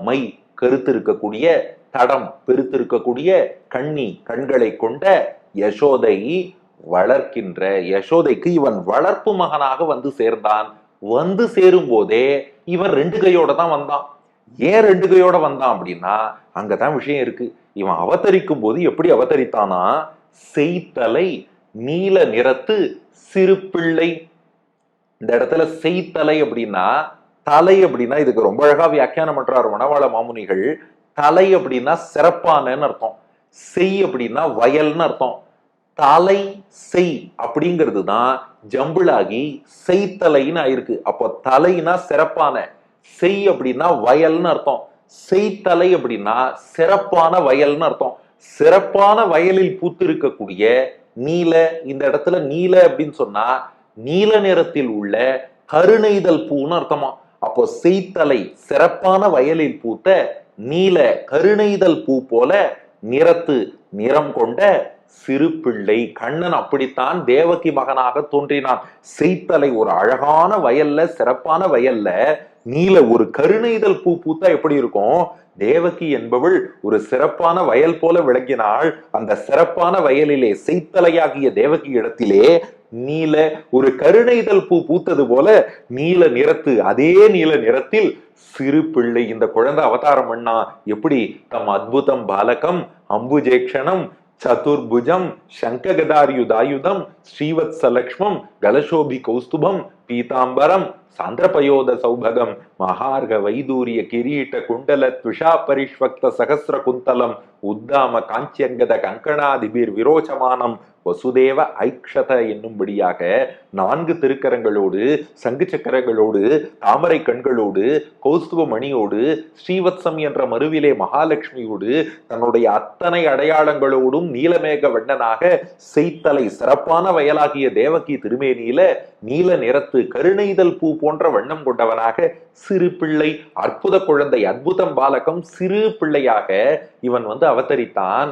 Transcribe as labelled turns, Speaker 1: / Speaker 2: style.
Speaker 1: My கருத்து இருக்கக்கூடிய, தடம் பெருத்திருக்கக்கூடிய கண்களை கொண்ட யசோதை வளர்க்கின்ற யசோதைக்கு இவன் வளர்ப்பு மகனாக வந்து சேர்ந்தான். வந்து சேரும் போதே இவன் 2 கையோட தான் வந்தான். ஏன் 2 கையோட வந்தான் அப்படின்னா அங்கதான் விஷயம் இருக்கு. இவன் அவதரிக்கும் போது எப்படி அவதரித்தானா, செய்தலை நீல நிறத்து சிறு பிள்ளை. இந்த இடத்துல செய்தலை அப்படின்னா, தலை அப்படின்னா இதுக்கு ரொம்ப அழகா வியாக்கியானம் பண்றாரு மணவாள மாமுனிகள். தலை அப்படின்னா சிறப்பானன்னு அர்த்தம், செய் அப்படின்னா வயல்னு அர்த்தம். தலை செய் அப்படிங்கிறது தான் ஜம்பிளாகி செய்தலைன்னு ஆயிருக்கு. அப்போ தலைனா சிறப்பான, செய் அப்படின்னா வயல்னு அர்த்தம், செய்தலை அப்படின்னா சிறப்பான வயல்னு அர்த்தம். சிறப்பான வயலில் பூத்து இருக்கக்கூடிய நீல, இந்த இடத்துல நீல அப்படின்னு சொன்னா நீல நிறத்தில் உள்ள கருணைதல் பூன்னு அர்த்தமா. அப்போ செய்தலை சிறப்பான வயலில் பூத்த நீல கருணைதல் பூ போல நிறத்து நிறம் கொண்ட சிறு பிள்ளை. கண்ணன் அப்படித்தான் தேவகி மகனாக தோன்றினான். செய்தலை ஒரு அழகான வயல்ல, சிறப்பான வயல்ல நீல ஒரு கருணைதல் பூ பூத்தா எப்படி இருக்கும், தேவகி என்பவள் ஒரு சிறப்பான வயல் போல விளங்கினாள். அந்த சிறப்பான வயலிலே செய்தலையாகிய தேவகி இடத்திலே நீல ஒரு கருணைதல் பூ பூத்தது போல நீல நிறத்து, அதே நீல நிறத்தில் சிறு பிள்ளை இந்த குழந்தை அவதாரம் பண்ணா. எப்படி, தம் அத்புதம் பாலகம் அம்புஜேக்ஷணம் சதுர்புஜம் சங்ககதாரியுதாயுதம் ஸ்ரீவத்சலக்ஷ்மம் கலசோபி கௌஸ்துபம் பீதாம்பரம் சாந்திரபயோத சௌபகம் மகார்க வைதூரிய கிரீட்ட குண்டல துஷா பரிஷ்வக்த சகசிர குந்தலம் உத்தாம காஞ்சியங்கத கங்கணாதிபீர் விரோச்சமானம் வசுதேவ ஐக்ஷத என்னும்படியாக 4 திருக்கரங்களோடு, சங்கு சக்கரங்களோடு, தாமரை கண்களோடு, கௌஸ்துவ மணியோடு, ஸ்ரீவத்சம் என்ற மருவிலே மகாலட்சுமியோடு, தன்னுடைய அத்தனை அடையாளங்களோடும் நீலமேக வண்ணனாக செய்தலை சிறப்பான வயலாகிய தேவகி திருமேனியில நீல நிறத்து கருணைதல் பூ போன்ற வண்ணம் கொண்டவனாக சிறு பிள்ளை, அற்புத குழந்தை, அத்புதம் பாலகம் சிறு பிள்ளையாக இவன் வந்து அவதரித்தான்.